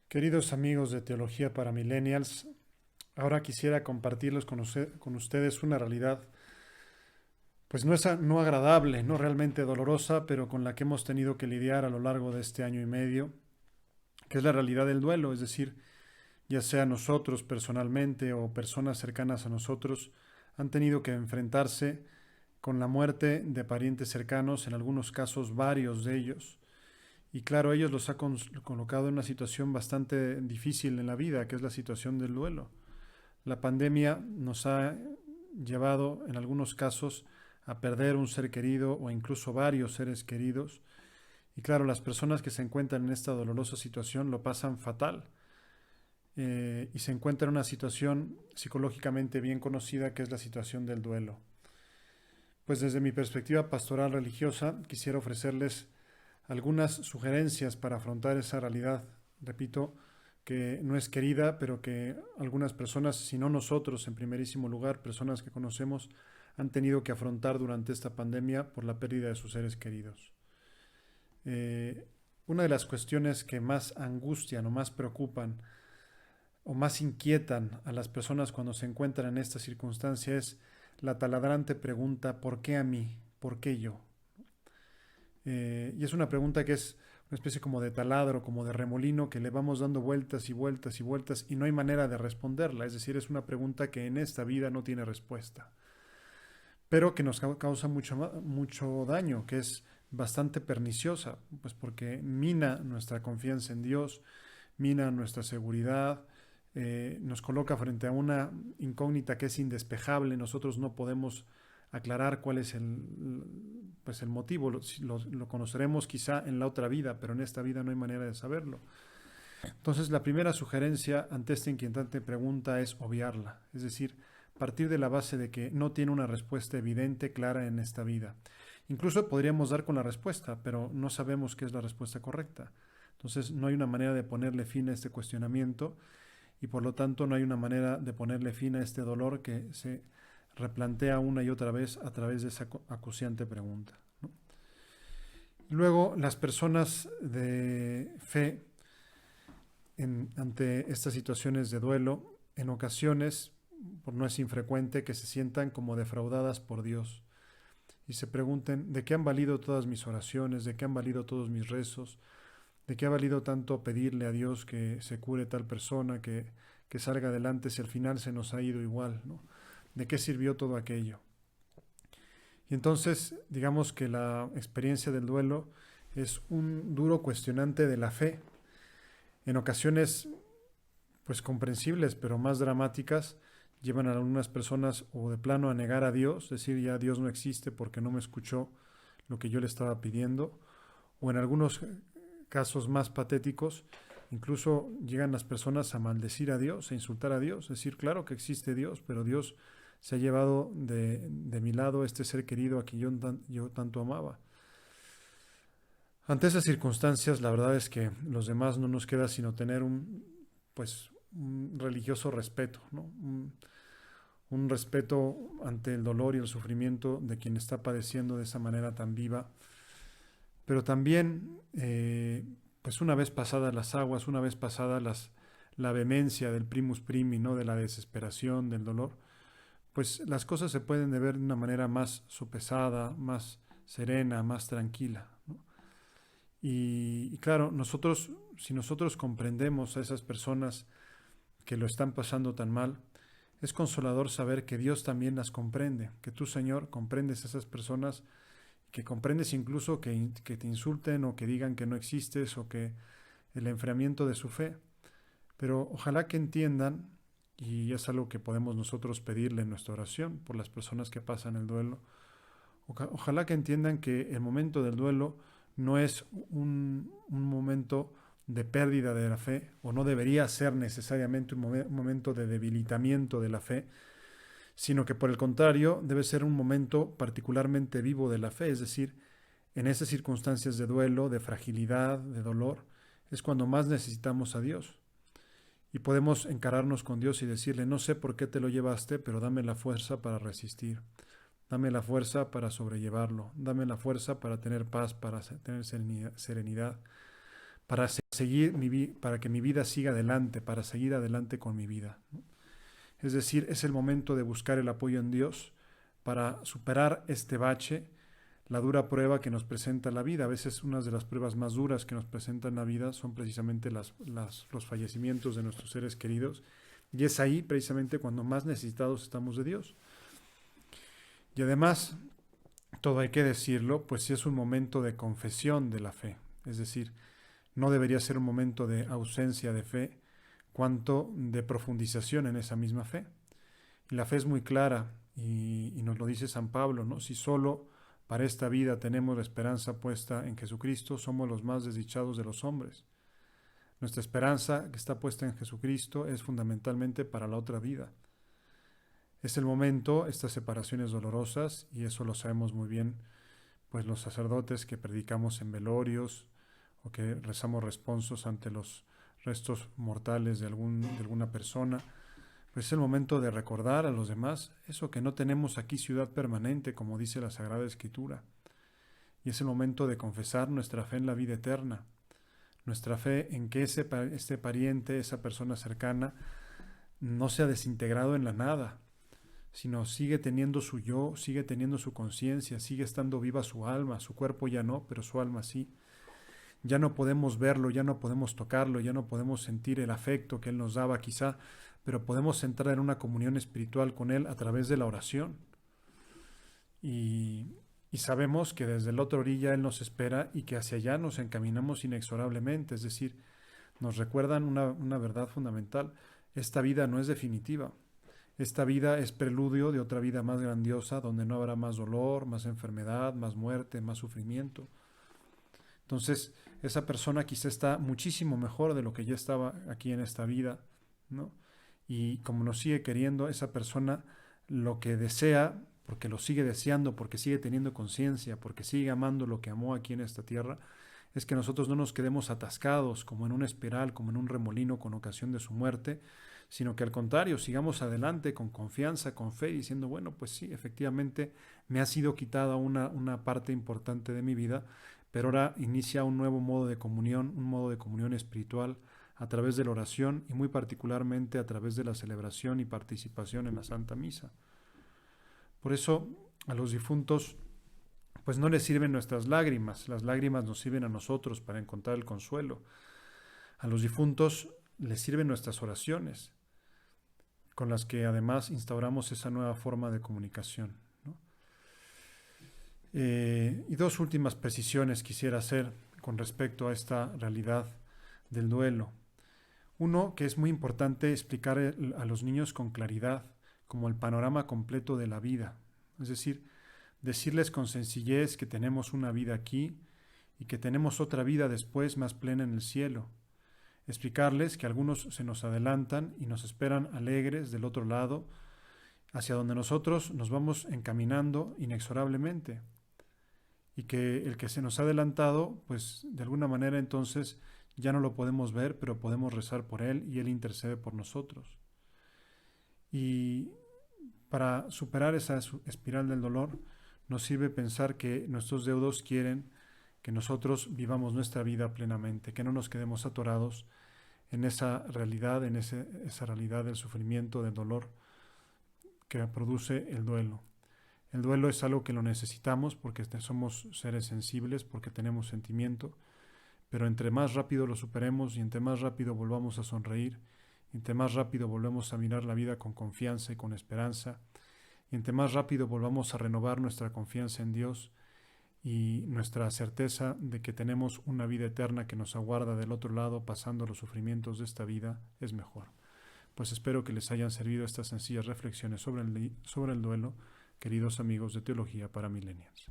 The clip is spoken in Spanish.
Queridos amigos de Teología para Millennials, ahora quisiera compartirles con ustedes una realidad, pues no agradable, no realmente dolorosa, pero con la que hemos tenido que lidiar a lo largo de este año y medio, que es la realidad del duelo, es decir, ya sea nosotros personalmente o personas cercanas a nosotros, han tenido que enfrentarse con la muerte de parientes cercanos, en algunos casos varios de ellos. Y claro, ellos los ha colocado en una situación bastante difícil en la vida, que es la situación del duelo. La pandemia nos ha llevado en algunos casos a perder un ser querido o incluso varios seres queridos. Y claro, las personas que se encuentran en esta dolorosa situación lo pasan fatal y se encuentran en una situación psicológicamente bien conocida que es la situación del duelo. Pues desde mi perspectiva pastoral religiosa quisiera ofrecerles algunas sugerencias para afrontar esa realidad. Repito, que no es querida, pero que algunas personas, si no nosotros en primerísimo lugar, personas que conocemos, han tenido que afrontar durante esta pandemia por la pérdida de sus seres queridos. Eh, una de las cuestiones que más angustian o más preocupan o más inquietan a las personas cuando se encuentran en esta circunstancia es la taladrante pregunta ¿por qué a mí? ¿Por qué yo? Y es una pregunta que es una especie como de taladro, como de remolino, que le vamos dando vueltas y vueltas y vueltas y no hay manera de responderla. Es decir, es una pregunta que en esta vida no tiene respuesta, pero que nos causa mucho daño, que es bastante perniciosa, pues porque mina nuestra confianza en Dios, mina nuestra seguridad, nos coloca frente a una incógnita que es indespejable. Nosotros no podemos aclarar cuál es el motivo. Lo conoceremos quizá en la otra vida, pero en esta vida no hay manera de saberlo. Entonces, la primera sugerencia ante esta inquietante pregunta es obviarla, es decir, partir de la base de que no tiene una respuesta evidente, clara en esta vida. Incluso podríamos dar con la respuesta, pero no sabemos qué es la respuesta correcta. Entonces, no hay una manera de ponerle fin a este cuestionamiento y por lo tanto no hay una manera de ponerle fin a este dolor que se replantea una y otra vez a través de esa acuciante pregunta, ¿no? Luego, las personas de fe ante estas situaciones de duelo, en ocasiones, no es infrecuente que se sientan como defraudadas por Dios y se pregunten de qué han valido todas mis oraciones, de qué han valido todos mis rezos, de qué ha valido tanto pedirle a Dios que se cure tal persona, que salga adelante si al final se nos ha ido igual, ¿no? ¿De qué sirvió todo aquello? Y entonces, digamos que la experiencia del duelo es un duro cuestionante de la fe. En ocasiones, pues comprensibles, pero más dramáticas, llevan a algunas personas o de plano a negar a Dios, decir ya Dios no existe porque no me escuchó lo que yo le estaba pidiendo, o en algunos casos más patéticos, incluso llegan las personas a maldecir a Dios, a insultar a Dios, decir, claro que existe Dios, pero Dios se ha llevado de mi lado este ser querido a quien yo tanto amaba. Ante esas circunstancias, la verdad es que los demás no nos queda sino tener un religioso respeto, ¿no? Un respeto ante el dolor y el sufrimiento de quien está padeciendo de esa manera tan viva, pero también, pues una vez pasadas las aguas, una vez pasada la vehemencia del primus primi, ¿no? De la desesperación, del dolor, pues las cosas se pueden ver de una manera más sopesada, más serena, más tranquila, ¿no? Y claro, si nosotros comprendemos a esas personas que lo están pasando tan mal, es consolador saber que Dios también las comprende, que tú, Señor, comprendes a esas personas, que comprendes incluso que te insulten o que digan que no existes o que el enfriamiento de su fe. Pero ojalá que entiendan, y es algo que podemos nosotros pedirle en nuestra oración por las personas que pasan el duelo, ojalá que entiendan que el momento del duelo no es un momento de pérdida de la fe, o no debería ser necesariamente un momento de debilitamiento de la fe, sino que por el contrario debe ser un momento particularmente vivo de la fe, es decir, en esas circunstancias de duelo, de fragilidad, de dolor, es cuando más necesitamos a Dios. Y podemos encararnos con Dios y decirle, no sé por qué te lo llevaste, pero dame la fuerza para resistir. Dame la fuerza para sobrellevarlo. Dame la fuerza para tener paz, para tener serenidad, para que mi vida siga adelante, para seguir adelante con mi vida, ¿no? Es decir, es el momento de buscar el apoyo en Dios para superar este bache, la dura prueba que nos presenta la vida. A veces unas de las pruebas más duras que nos presenta la vida son precisamente los fallecimientos de nuestros seres queridos, y es ahí precisamente cuando más necesitados estamos de Dios. Y además, todo hay que decirlo, pues sí es un momento de confesión de la fe, es decir, no debería ser un momento de ausencia de fe, cuanto de profundización en esa misma fe. Y la fe es muy clara y nos lo dice San Pablo, ¿no? Si solo para esta vida tenemos la esperanza puesta en Jesucristo, somos los más desdichados de los hombres. Nuestra esperanza que está puesta en Jesucristo es fundamentalmente para la otra vida. Es el momento, estas separaciones dolorosas, y eso lo sabemos muy bien, pues los sacerdotes que predicamos en velorios o que rezamos responsos ante los restos mortales de alguna persona, pues es el momento de recordar a los demás eso que no tenemos aquí ciudad permanente, como dice la Sagrada Escritura. Y es el momento de confesar nuestra fe en la vida eterna, nuestra fe en que este pariente, esa persona cercana, no se ha desintegrado en la nada, sino sigue teniendo su yo, sigue teniendo su conciencia, sigue estando viva su alma, su cuerpo ya no, pero su alma sí. Ya no podemos verlo, ya no podemos tocarlo, ya no podemos sentir el afecto que Él nos daba quizá, pero podemos entrar en una comunión espiritual con Él a través de la oración. Y sabemos que desde la otra orilla Él nos espera y que hacia allá nos encaminamos inexorablemente, es decir, nos recuerdan una verdad fundamental: esta vida no es definitiva. Esta vida es preludio de otra vida más grandiosa, donde no habrá más dolor, más enfermedad, más muerte, más sufrimiento. Entonces, esa persona quizá está muchísimo mejor de lo que ya estaba aquí en esta vida, ¿no? Y como nos sigue queriendo, esa persona lo que desea, porque lo sigue deseando, porque sigue teniendo conciencia, porque sigue amando lo que amó aquí en esta tierra, es que nosotros no nos quedemos atascados como en una espiral, como en un remolino con ocasión de su muerte, sino que al contrario, sigamos adelante con confianza, con fe, diciendo, bueno, pues sí, efectivamente me ha sido quitada una parte importante de mi vida, pero ahora inicia un nuevo modo de comunión, un modo de comunión espiritual a través de la oración y muy particularmente a través de la celebración y participación en la Santa Misa. Por eso a los difuntos pues no les sirven nuestras lágrimas, las lágrimas nos sirven a nosotros para encontrar el consuelo. A los difuntos les sirven nuestras oraciones, con las que además instauramos esa nueva forma de comunicación, ¿no? Y dos últimas precisiones quisiera hacer con respecto a esta realidad del duelo. Uno, que es muy importante explicar a los niños con claridad, como el panorama completo de la vida. Es decir, decirles con sencillez que tenemos una vida aquí y que tenemos otra vida después más plena en el cielo. Explicarles que algunos se nos adelantan y nos esperan alegres del otro lado, hacia donde nosotros nos vamos encaminando inexorablemente. Y que el que se nos ha adelantado, pues de alguna manera entonces ya no lo podemos ver, pero podemos rezar por él y él intercede por nosotros. Y para superar esa espiral del dolor, nos sirve pensar que nuestros deudos quieren que nosotros vivamos nuestra vida plenamente, que no nos quedemos atorados en esa realidad, esa realidad del sufrimiento, del dolor que produce el duelo. El duelo es algo que lo necesitamos porque somos seres sensibles, porque tenemos sentimiento, pero entre más rápido lo superemos y entre más rápido volvamos a sonreír, y entre más rápido volvemos a mirar la vida con confianza y con esperanza, y entre más rápido volvamos a renovar nuestra confianza en Dios y nuestra certeza de que tenemos una vida eterna que nos aguarda del otro lado pasando los sufrimientos de esta vida, es mejor. Pues espero que les hayan servido estas sencillas reflexiones sobre el duelo, queridos amigos de Teología para Millennials.